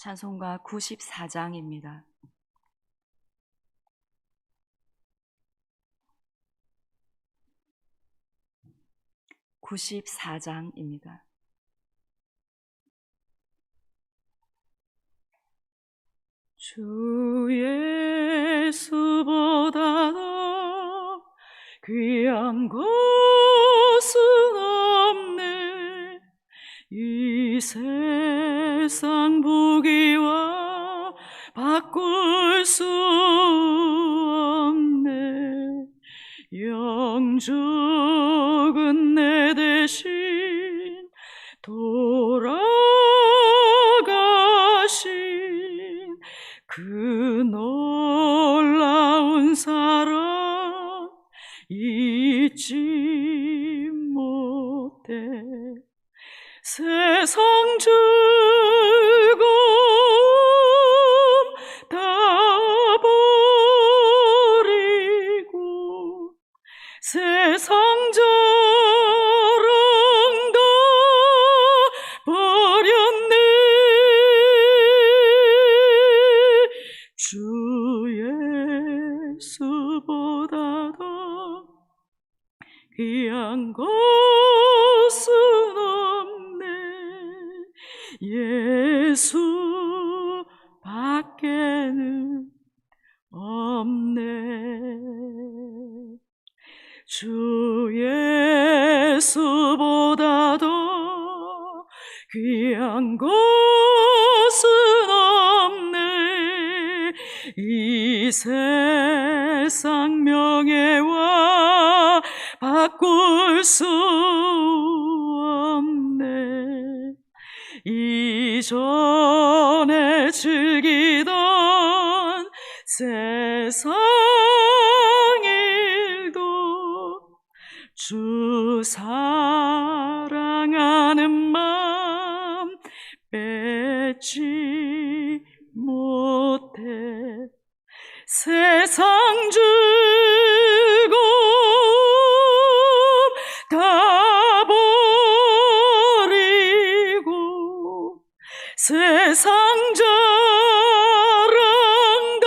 찬송가 94장입니다. 주 예수보다 더 귀한 것은 없네. 이 세상 보기와 바꿀 수 없네. 영적은 내 대신 돌아가신 그 놀라운 사랑 잊지 못해. 세상 즐거움 다 버리고 세상 자랑 다 버렸네. 주 예수보다 더 귀한 것은 없네. 예수 밖에는 없네. 주 예수보다 더 귀한 것은 없네. 이 세상 명예와 바꿀 수 없네. 이전에 즐기던 세상 일도 주 사랑하는 마음 뺏지 못해. 세상 즐거움 다 버리고 세상 자랑 다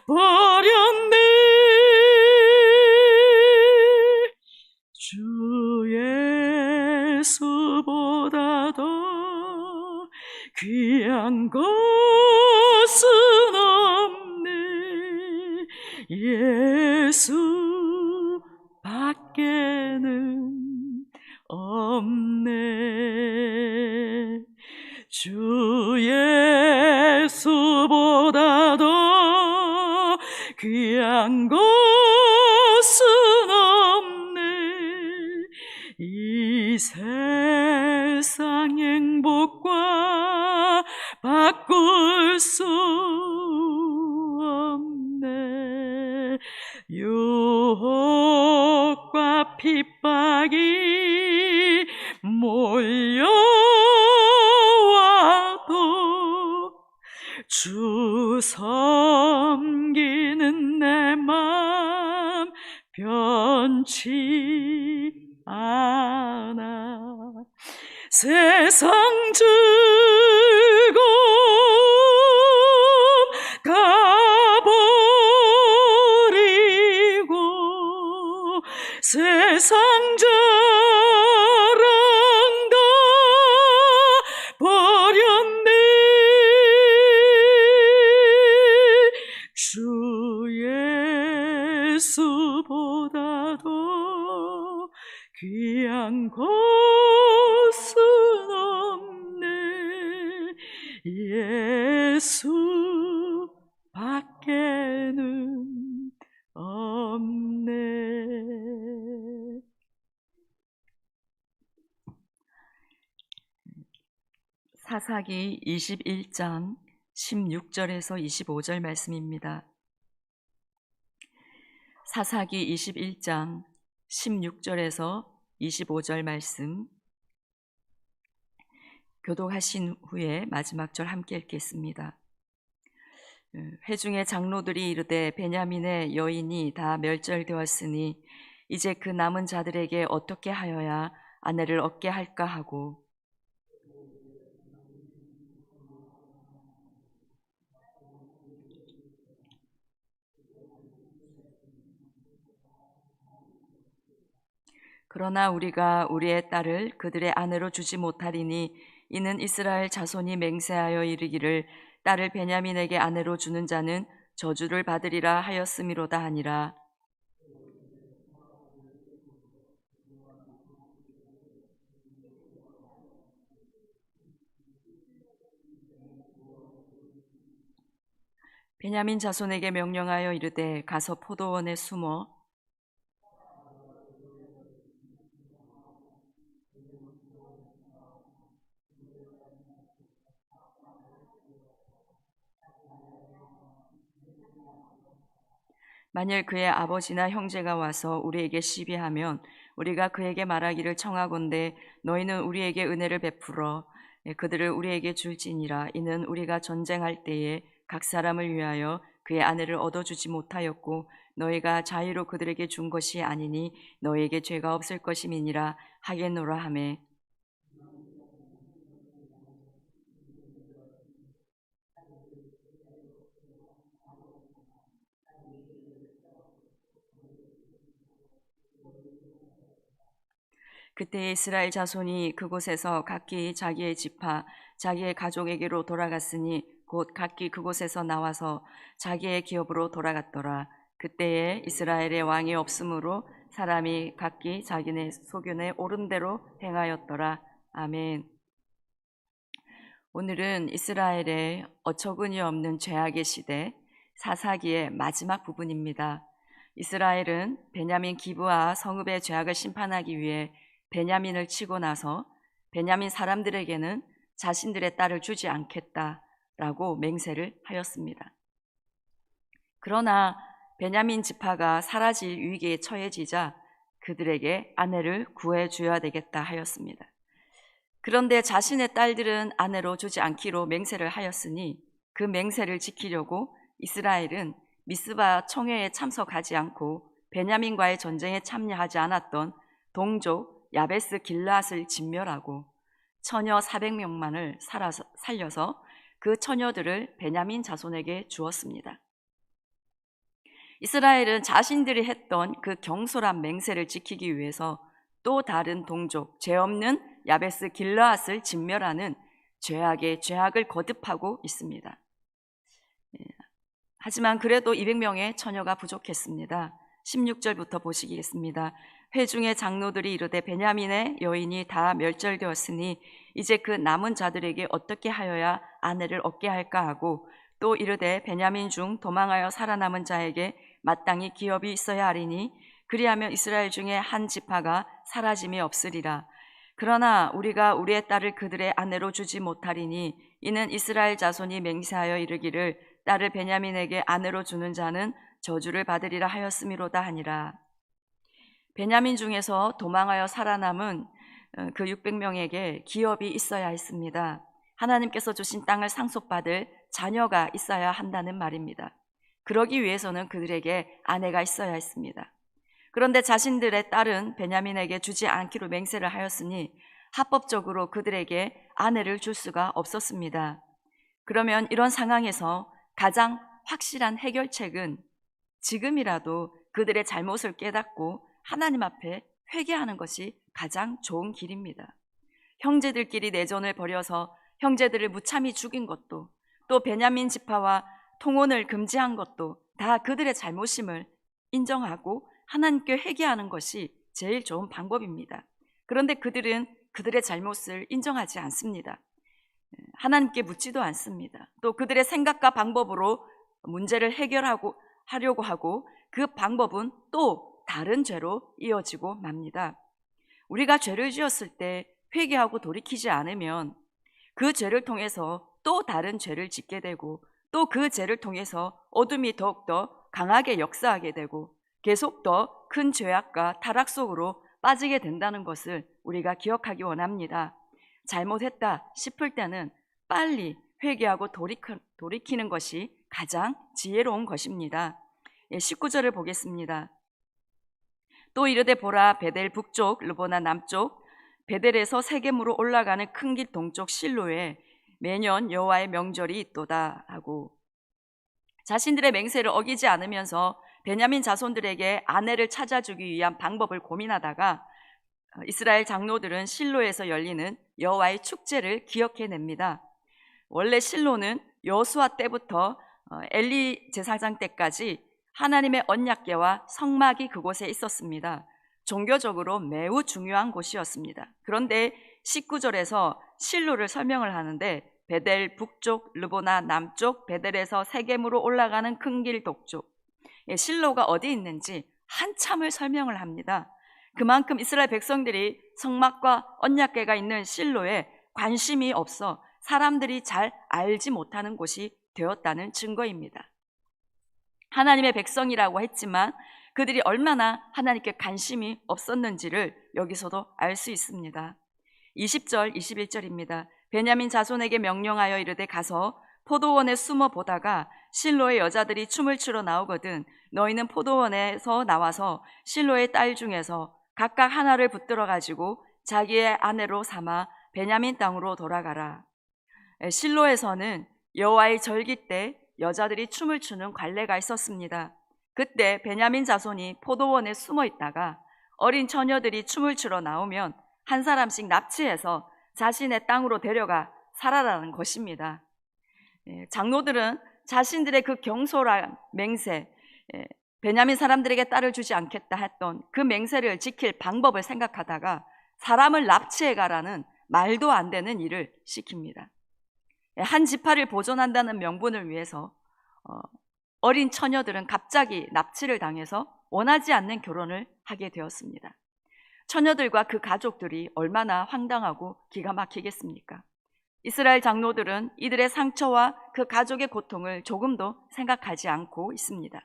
버렸네. 주 예수보다 더 귀한 것은 없네. 예수 밖에는 없네. 주 예수보다 더 귀한 것은 없네. 이 세상 행복과 바꿀 수 없네. 유혹과 핍박이 몰려와도 주 섬기는 내 맘 변치 않아. 세상 즐거움 다 버리고 세상 자랑 다 버렸네. 주 예수보다 더 귀한 것은 없네. 예수 밖에는 없네. 사사기 21장 16절에서 25절 말씀입니다. 사사기 21장 16절에서 25절 말씀 교독하신 후에 마지막 절 함께 읽겠습니다. 회중의 장로들이 이르되 베냐민의 여인이 다 멸절되었으니 이제 그 남은 자들에게 어떻게 하여야 아내를 얻게 할까 하고 그러나 우리가 우리의 딸을 그들의 아내로 주지 못하리니 이는 이스라엘 자손이 맹세하여 이르기를 딸을 베냐민에게 아내로 주는 자는 저주를 받으리라 하였음이로다 하니라. 베냐민 자손에게 명령하여 이르되 가서 포도원에 숨어 만일 그의 아버지나 형제가 와서 우리에게 시비하면 우리가 그에게 말하기를 청하건대 너희는 우리에게 은혜를 베풀어 그들을 우리에게 줄지니라. 이는 우리가 전쟁할 때에 각 사람을 위하여 그의 아내를 얻어주지 못하였고 너희가 자유로 그들에게 준 것이 아니니 너희에게 죄가 없을 것임이니라 하겠노라 하매. 그때 이스라엘 자손이 그곳에서 각기 자기의 지파 자기의 가족에게로 돌아갔으니 곧 각기 그곳에서 나와서 자기의 기업으로 돌아갔더라. 그때에 이스라엘의 왕이 없으므로 사람이 각기 자기네 소견에 옳은 대로 행하였더라. 아멘. 오늘은 이스라엘의 어처구니 없는 죄악의 시대 사사기의 마지막 부분입니다. 이스라엘은 베냐민 기브아 성읍의 죄악을 심판하기 위해 베냐민을 치고 나서 베냐민 사람들에게는 자신들의 딸을 주지 않겠다라고 맹세를 하였습니다. 그러나 베냐민 지파가 사라질 위기에 처해지자 그들에게 아내를 구해줘야 되겠다 하였습니다. 그런데 자신의 딸들은 아내로 주지 않기로 맹세를 하였으니 그 맹세를 지키려고 이스라엘은 미스바 청회에 참석하지 않고 베냐민과의 전쟁에 참여하지 않았던 동족 야베스 길앗을 진멸하고 처녀 400명만을 살려서 그 처녀들을 베냐민 자손에게 주었습니다. 이스라엘은 자신들이 했던 그 경솔한 맹세를 지키기 위해서 또 다른 동족, 죄 없는 야베스 길르앗을 진멸하는 죄악의 죄악을 거듭하고 있습니다. 하지만 그래도 200명의 처녀가 부족했습니다. 16절부터 보시겠습니다. 회중의 장로들이 이르되 베냐민의 여인이 다 멸절되었으니 이제 그 남은 자들에게 어떻게 하여야 아내를 얻게 할까 하고 또 이르되 베냐민 중 도망하여 살아남은 자에게 마땅히 기업이 있어야 하리니 그리하면 이스라엘 중에 한 지파가 사라짐이 없으리라. 그러나 우리가 우리의 딸을 그들의 아내로 주지 못하리니 이는 이스라엘 자손이 맹세하여 이르기를 딸을 베냐민에게 아내로 주는 자는 저주를 받으리라 하였음이로다 하니라. 베냐민 중에서 도망하여 살아남은 그 600명에게 기업이 있어야 했습니다. 하나님께서 주신 땅을 상속받을 자녀가 있어야 한다는 말입니다. 그러기 위해서는 그들에게 아내가 있어야 했습니다. 그런데 자신들의 딸은 베냐민에게 주지 않기로 맹세를 하였으니 합법적으로 그들에게 아내를 줄 수가 없었습니다. 그러면 이런 상황에서 가장 확실한 해결책은 지금이라도 그들의 잘못을 깨닫고 하나님 앞에 회개하는 것이 가장 좋은 길입니다. 형제들끼리 내전을 벌여서 형제들을 무참히 죽인 것도 또 베냐민 지파와 통혼을 금지한 것도 다 그들의 잘못임을 인정하고 하나님께 회개하는 것이 제일 좋은 방법입니다. 그런데 그들은 그들의 잘못을 인정하지 않습니다. 하나님께 묻지도 않습니다. 또 그들의 생각과 방법으로 문제를 하려고 하고 그 방법은 또 다른 죄로 이어지고 맙니다. 우리가 죄를 지었을 때 회개하고 돌이키지 않으면 그 죄를 통해서 또 다른 죄를 짓게 되고 또 그 죄를 통해서 어둠이 더욱더 강하게 역사하게 되고 계속 더 큰 죄악과 타락 속으로 빠지게 된다는 것을 우리가 기억하기 원합니다. 잘못했다 싶을 때는 빨리 회개하고 돌이키는 것이 가장 지혜로운 것입니다. 19절을 보겠습니다. 또 이르되 보라 베델 북쪽 르보나 남쪽 베델에서 세겜으로 올라가는 큰 길 동쪽 실로에 매년 여호와의 명절이 있도다 하고 자신들의 맹세를 어기지 않으면서 베냐민 자손들에게 아내를 찾아주기 위한 방법을 고민하다가 이스라엘 장로들은 실로에서 열리는 여호와의 축제를 기억해냅니다. 원래 실로는 여호수아 때부터 엘리 제사장 때까지 하나님의 언약궤와 성막이 그곳에 있었습니다. 종교적으로 매우 중요한 곳이었습니다. 그런데 19절에서 실로를 설명을 하는데 베델 북쪽, 르보나 남쪽, 베델에서 세겜으로 올라가는 큰 길 동쪽, 실로가 어디 있는지 한참을 설명을 합니다. 그만큼 이스라엘 백성들이 성막과 언약궤가 있는 실로에 관심이 없어 사람들이 잘 알지 못하는 곳이 되었다는 증거입니다. 하나님의 백성이라고 했지만 그들이 얼마나 하나님께 관심이 없었는지를 여기서도 알 수 있습니다. 20절, 21절입니다. 베냐민 자손에게 명령하여 이르되 가서 포도원에 숨어 보다가 실로의 여자들이 춤을 추러 나오거든 너희는 포도원에서 나와서 실로의 딸 중에서 각각 하나를 붙들어 가지고 자기의 아내로 삼아 베냐민 땅으로 돌아가라. 실로에서는 여호와의 절기 때 여자들이 춤을 추는 관례가 있었습니다. 그때 베냐민 자손이 포도원에 숨어 있다가 어린 처녀들이 춤을 추러 나오면 한 사람씩 납치해서 자신의 땅으로 데려가 살아라는 것입니다. 장로들은 자신들의 그 경솔한 맹세, 베냐민 사람들에게 딸을 주지 않겠다 했던 그 맹세를 지킬 방법을 생각하다가 사람을 납치해가라는 말도 안 되는 일을 시킵니다. 한 지파를 보존한다는 명분을 위해서 어린 처녀들은 갑자기 납치를 당해서 원하지 않는 결혼을 하게 되었습니다. 처녀들과 그 가족들이 얼마나 황당하고 기가 막히겠습니까? 이스라엘 장로들은 이들의 상처와 그 가족의 고통을 조금도 생각하지 않고 있습니다.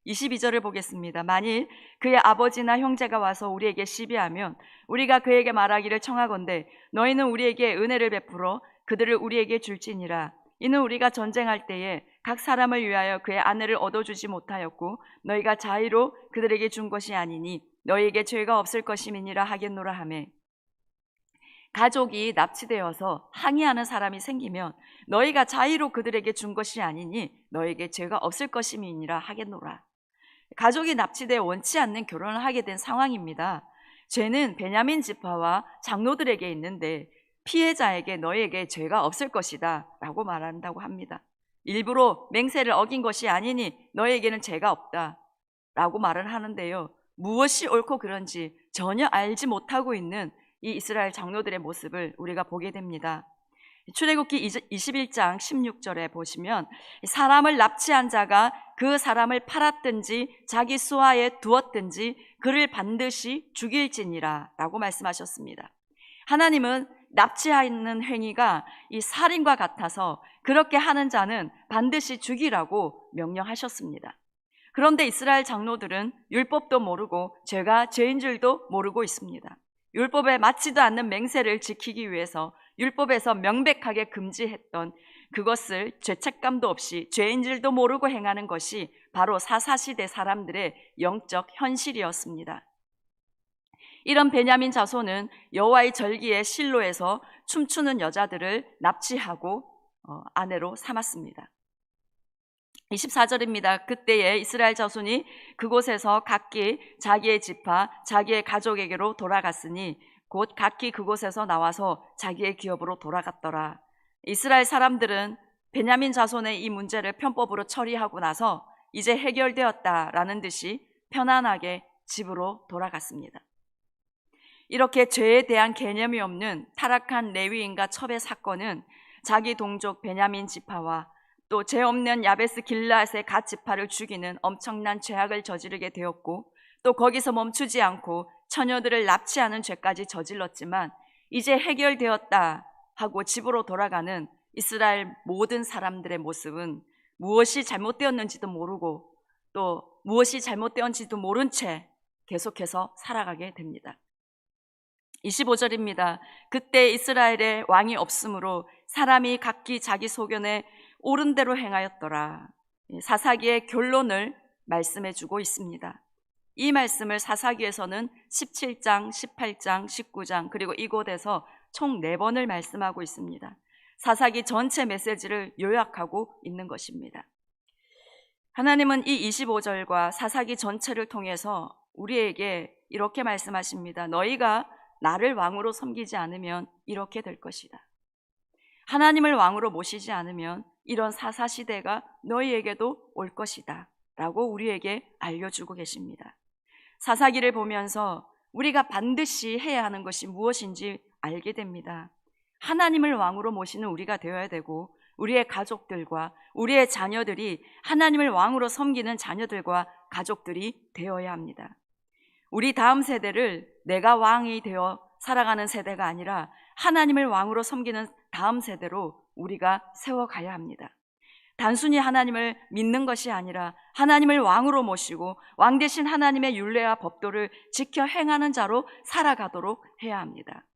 22절을 보겠습니다. 만일 그의 아버지나 형제가 와서 우리에게 시비하면 우리가 그에게 말하기를 청하건대 너희는 우리에게 은혜를 베풀어 그들을 우리에게 줄지니라. 이는 우리가 전쟁할 때에 각 사람을 위하여 그의 아내를 얻어주지 못하였고 너희가 자의로 그들에게 준 것이 아니니 너희에게 죄가 없을 것임이니라 하겠노라 하매, 가족이 납치되어서 항의하는 사람이 생기면 너희가 자의로 그들에게 준 것이 아니니 너희에게 죄가 없을 것임이니라 하겠노라. 가족이 납치되어 원치 않는 결혼을 하게 된 상황입니다. 죄는 베냐민 지파와 장로들에게 있는데 피해자에게 너희에게 죄가 없을 것이다 라고 말한다고 합니다. 일부러 맹세를 어긴 것이 아니니 너희에게는 죄가 없다 라고 말을 하는데요, 무엇이 옳고 그런지 전혀 알지 못하고 있는 이 이스라엘 장로들의 모습을 우리가 보게 됩니다. 출애굽기 21장 16절에 보시면 사람을 납치한 자가 그 사람을 팔았든지 자기 수하에 두었든지 그를 반드시 죽일지니라 라고 말씀하셨습니다. 하나님은 납치하는 행위가 이 살인과 같아서 그렇게 하는 자는 반드시 죽이라고 명령하셨습니다. 그런데 이스라엘 장로들은 율법도 모르고 죄가 죄인 줄도 모르고 있습니다. 율법에 맞지도 않는 맹세를 지키기 위해서 율법에서 명백하게 금지했던 그것을 죄책감도 없이 죄인 줄도 모르고 행하는 것이 바로 사사시대 사람들의 영적 현실이었습니다. 이런 베냐민 자손은 여호와의 절기에 실로에서 춤추는 여자들을 납치하고 아내로 삼았습니다. 24절입니다. 그때에 이스라엘 자손이 그곳에서 각기 자기의 지파, 자기의 가족에게로 돌아갔으니 곧 각기 그곳에서 나와서 자기의 기업으로 돌아갔더라. 이스라엘 사람들은 베냐민 자손의 이 문제를 편법으로 처리하고 나서 이제 해결되었다라는 듯이 편안하게 집으로 돌아갔습니다. 이렇게 죄에 대한 개념이 없는 타락한 레위인과 첩의 사건은 자기 동족 베냐민 지파와 또 죄 없는 야베스 길앗의 갓 지파를 죽이는 엄청난 죄악을 저지르게 되었고 또 거기서 멈추지 않고 처녀들을 납치하는 죄까지 저질렀지만 이제 해결되었다 하고 집으로 돌아가는 이스라엘 모든 사람들의 모습은 무엇이 잘못되었는지도 모르고 또 무엇이 잘못되었는지도 모른 채 계속해서 살아가게 됩니다. 25절입니다. 그때 이스라엘에 왕이 없으므로 사람이 각기 자기 소견에 옳은 대로 행하였더라. 사사기의 결론을 말씀해 주고 있습니다. 이 말씀을 사사기에서는 17장, 18장, 19장 그리고 이곳에서 총 4번을 말씀하고 있습니다. 사사기 전체 메시지를 요약하고 있는 것입니다. 하나님은 이 25절과 사사기 전체를 통해서 우리에게 이렇게 말씀하십니다. 너희가 나를 왕으로 섬기지 않으면 이렇게 될 것이다. 하나님을 왕으로 모시지 않으면 이런 사사시대가 너희에게도 올 것이다 라고 우리에게 알려주고 계십니다. 사사기를 보면서 우리가 반드시 해야 하는 것이 무엇인지 알게 됩니다. 하나님을 왕으로 모시는 우리가 되어야 되고, 우리의 가족들과 우리의 자녀들이 하나님을 왕으로 섬기는 자녀들과 가족들이 되어야 합니다. 우리 다음 세대를 내가 왕이 되어 살아가는 세대가 아니라 하나님을 왕으로 섬기는 다음 세대로 우리가 세워가야 합니다. 단순히 하나님을 믿는 것이 아니라 하나님을 왕으로 모시고 왕 대신 하나님의 율례와 법도를 지켜 행하는 자로 살아가도록 해야 합니다.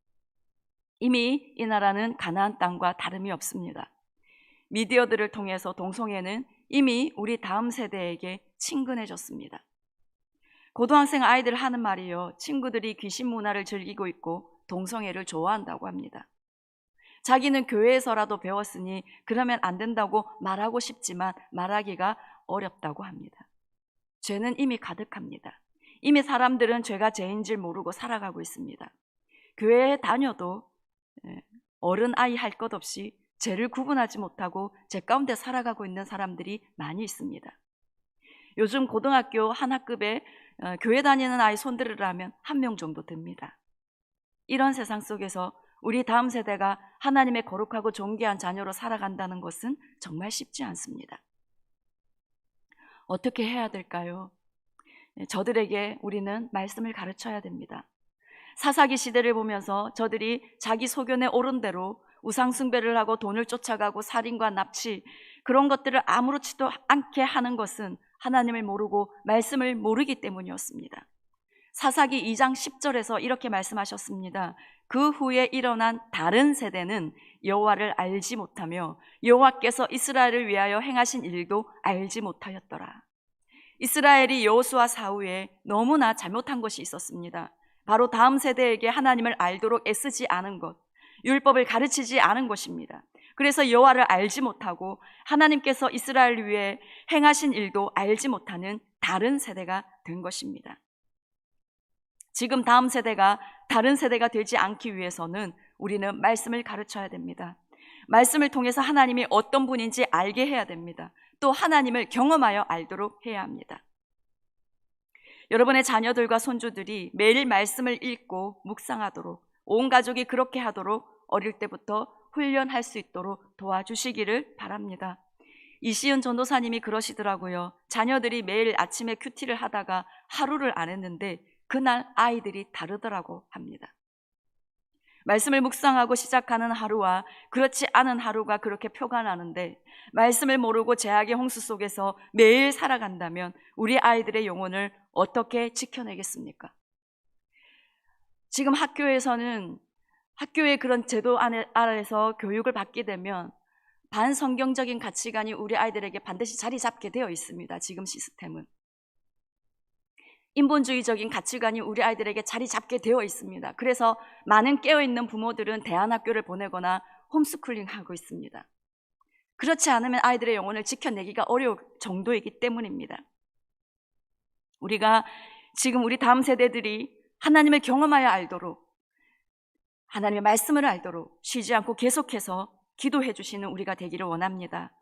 이미 이 나라는 가나안 땅과 다름이 없습니다. 미디어들을 통해서 동성애는 이미 우리 다음 세대에게 친근해졌습니다. 고등학생 아이들 하는 말이요, 친구들이 귀신 문화를 즐기고 있고 동성애를 좋아한다고 합니다. 자기는 교회에서라도 배웠으니 그러면 안 된다고 말하고 싶지만 말하기가 어렵다고 합니다. 죄는 이미 가득합니다. 이미 사람들은 죄가 죄인 줄 모르고 살아가고 있습니다. 교회에 다녀도 어른 아이 할 것 없이 죄를 구분하지 못하고 죄 가운데 살아가고 있는 사람들이 많이 있습니다. 요즘 고등학교 한 학급에 교회 다니는 아이 손들으라면 1명 정도 됩니다. 이런 세상 속에서 우리 다음 세대가 하나님의 거룩하고 존귀한 자녀로 살아간다는 것은 정말 쉽지 않습니다. 어떻게 해야 될까요? 저들에게 우리는 말씀을 가르쳐야 됩니다. 사사기 시대를 보면서 저들이 자기 소견에 옳은 대로 우상 숭배를 하고 돈을 쫓아가고 살인과 납치, 그런 것들을 아무렇지도 않게 하는 것은 하나님을 모르고 말씀을 모르기 때문이었습니다. 사사기 2장 10절에서 이렇게 말씀하셨습니다. 그 후에 일어난 다른 세대는 여호와를 알지 못하며 여호와께서 이스라엘을 위하여 행하신 일도 알지 못하였더라. 이스라엘이 여호수아 사후에 너무나 잘못한 것이 있었습니다. 바로 다음 세대에게 하나님을 알도록 애쓰지 않은 것, 율법을 가르치지 않은 것입니다. 그래서 여호와를 알지 못하고 하나님께서 이스라엘을 위해 행하신 일도 알지 못하는 다른 세대가 된 것입니다. 지금 다음 세대가 다른 세대가 되지 않기 위해서는 우리는 말씀을 가르쳐야 됩니다. 말씀을 통해서 하나님이 어떤 분인지 알게 해야 됩니다. 또 하나님을 경험하여 알도록 해야 합니다. 여러분의 자녀들과 손주들이 매일 말씀을 읽고 묵상하도록, 온 가족이 그렇게 하도록 어릴 때부터 훈련할 수 있도록 도와주시기를 바랍니다. 이시은 전도사님이 그러시더라고요. 자녀들이 매일 아침에 큐티를 하다가 하루를 안 했는데 그날 아이들이 다르더라고 합니다. 말씀을 묵상하고 시작하는 하루와 그렇지 않은 하루가 그렇게 표가 나는데, 말씀을 모르고 죄악의 홍수 속에서 매일 살아간다면 우리 아이들의 영혼을 어떻게 지켜내겠습니까? 지금 학교에서는 학교의 그런 제도 아래에서 교육을 받게 되면 반성경적인 가치관이 우리 아이들에게 반드시 자리 잡게 되어 있습니다. 지금 시스템은 인본주의적인 가치관이 우리 아이들에게 자리 잡게 되어 있습니다. 그래서 많은 깨어있는 부모들은 대안학교를 보내거나 홈스쿨링 하고 있습니다. 그렇지 않으면 아이들의 영혼을 지켜내기가 어려울 정도이기 때문입니다. 우리가 지금 우리 다음 세대들이 하나님을 경험하여 알도록, 하나님의 말씀을 알도록 쉬지 않고 계속해서 기도해 주시는 우리가 되기를 원합니다.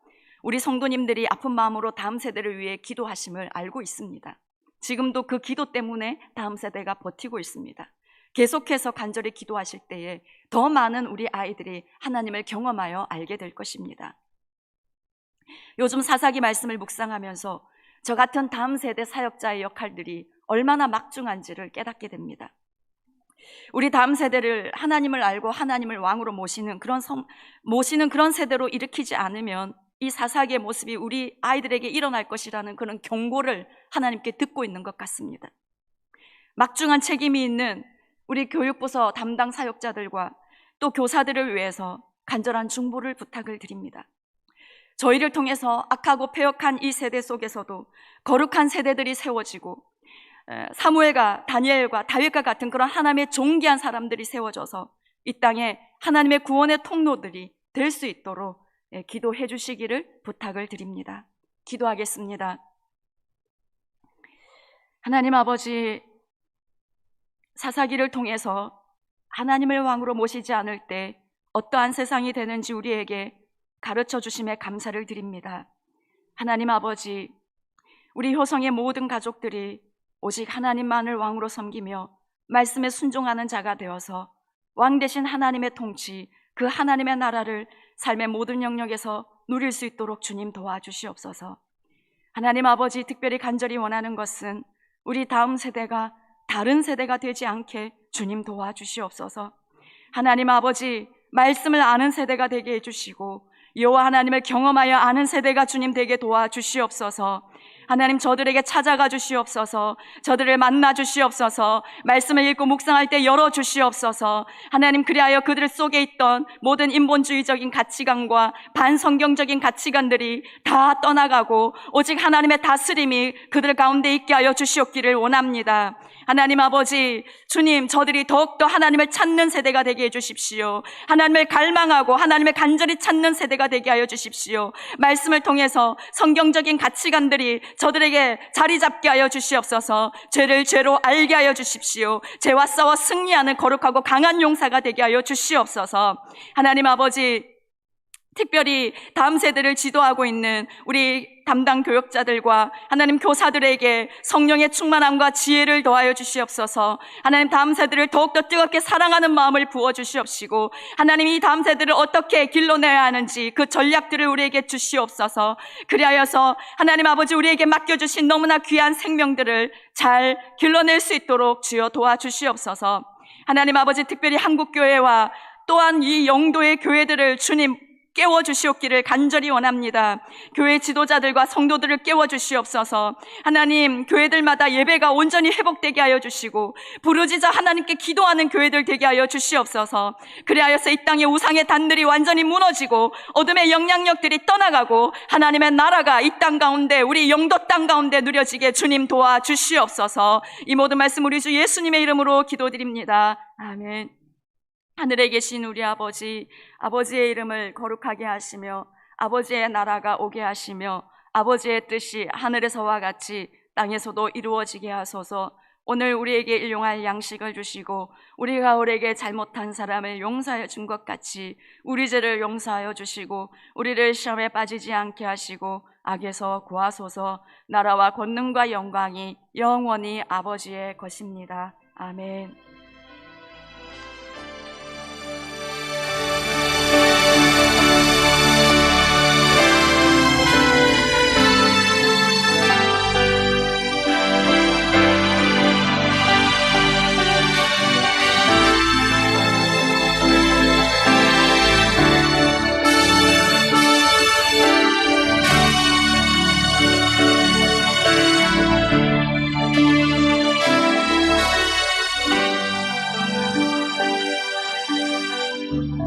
우리 성도님들이 아픈 마음으로 다음 세대를 위해 기도하심을 알고 있습니다. 지금도 그 기도 때문에 다음 세대가 버티고 있습니다. 계속해서 간절히 기도하실 때에 더 많은 우리 아이들이 하나님을 경험하여 알게 될 것입니다. 요즘 사사기 말씀을 묵상하면서 저 같은 다음 세대 사역자의 역할들이 얼마나 막중한지를 깨닫게 됩니다. 우리 다음 세대를 하나님을 알고 하나님을 왕으로 모시는 그런 세대로 일으키지 않으면 이 사사기의 모습이 우리 아이들에게 일어날 것이라는 그런 경고를 하나님께 듣고 있는 것 같습니다. 막중한 책임이 있는 우리 교육부서 담당 사역자들과 또 교사들을 위해서 간절한 중보를 부탁을 드립니다. 저희를 통해서 악하고 패역한 이 세대 속에서도 거룩한 세대들이 세워지고 사무엘과 다니엘과 다윗과 같은 그런 하나님의 존귀한 사람들이 세워져서 이 땅에 하나님의 구원의 통로들이 될 수 있도록 기도해 주시기를 부탁을 드립니다. 기도하겠습니다. 하나님 아버지, 사사기를 통해서 하나님을 왕으로 모시지 않을 때 어떠한 세상이 되는지 우리에게 가르쳐 주심에 감사를 드립니다. 하나님 아버지, 우리 효성의 모든 가족들이 오직 하나님만을 왕으로 섬기며 말씀에 순종하는 자가 되어서 왕 대신 하나님의 통치, 그 하나님의 나라를 삶의 모든 영역에서 누릴 수 있도록 주님 도와주시옵소서. 하나님 아버지, 특별히 간절히 원하는 것은 우리 다음 세대가 다른 세대가 되지 않게 주님 도와주시옵소서. 하나님 아버지, 말씀을 아는 세대가 되게 해주시고 여호와 하나님을 경험하여 아는 세대가 주님 되게 도와주시옵소서. 하나님, 저들에게 찾아가 주시옵소서. 저들을 만나 주시옵소서. 말씀을 읽고 묵상할 때 열어 주시옵소서. 하나님, 그리하여 그들 속에 있던 모든 인본주의적인 가치관과 반성경적인 가치관들이 다 떠나가고 오직 하나님의 다스림이 그들 가운데 있게 하여 주시옵기를 원합니다. 하나님 아버지, 주님, 저들이 더욱더 하나님을 찾는 세대가 되게 해주십시오. 하나님을 갈망하고 하나님을 간절히 찾는 세대가 되게 하여 주십시오. 말씀을 통해서 성경적인 가치관들이 저들에게 자리 잡게 하여 주시옵소서. 죄를 죄로 알게 하여 주십시오. 죄와 싸워 승리하는 거룩하고 강한 용사가 되게 하여 주시옵소서. 하나님 아버지, 특별히 다음 세대를 지도하고 있는 우리 담당 교역자들과 하나님 교사들에게 성령의 충만함과 지혜를 더하여 주시옵소서. 하나님, 다음 세대를 더욱더 뜨겁게 사랑하는 마음을 부어주시옵시고 하나님, 이 다음 세대를 어떻게 길러내야 하는지 그 전략들을 우리에게 주시옵소서. 그리하여서 하나님 아버지, 우리에게 맡겨주신 너무나 귀한 생명들을 잘 길러낼 수 있도록 주여 도와주시옵소서. 하나님 아버지, 특별히 한국교회와 또한 이 영도의 교회들을 주님 깨워주시옵기를 간절히 원합니다. 교회 지도자들과 성도들을 깨워주시옵소서. 하나님, 교회들마다 예배가 온전히 회복되게 하여 주시고 부르짖어 하나님께 기도하는 교회들 되게 하여 주시옵소서. 그리하여서 이 땅의 우상의 단들이 완전히 무너지고 어둠의 영향력들이 떠나가고 하나님의 나라가 이 땅 가운데, 우리 영도 땅 가운데 누려지게 주님 도와주시옵소서. 이 모든 말씀 우리 주 예수님의 이름으로 기도드립니다. 아멘. 하늘에 계신 우리 아버지, 아버지의 이름을 거룩하게 하시며 아버지의 나라가 오게 하시며 아버지의 뜻이 하늘에서와 같이 땅에서도 이루어지게 하소서. 오늘 우리에게 일용할 양식을 주시고 우리가 우리에게 잘못한 사람을 용서하여 준 것 같이 우리 죄를 용서하여 주시고 우리를 시험에 빠지지 않게 하시고 악에서 구하소서. 나라와 권능과 영광이 영원히 아버지의 것입니다. 아멘.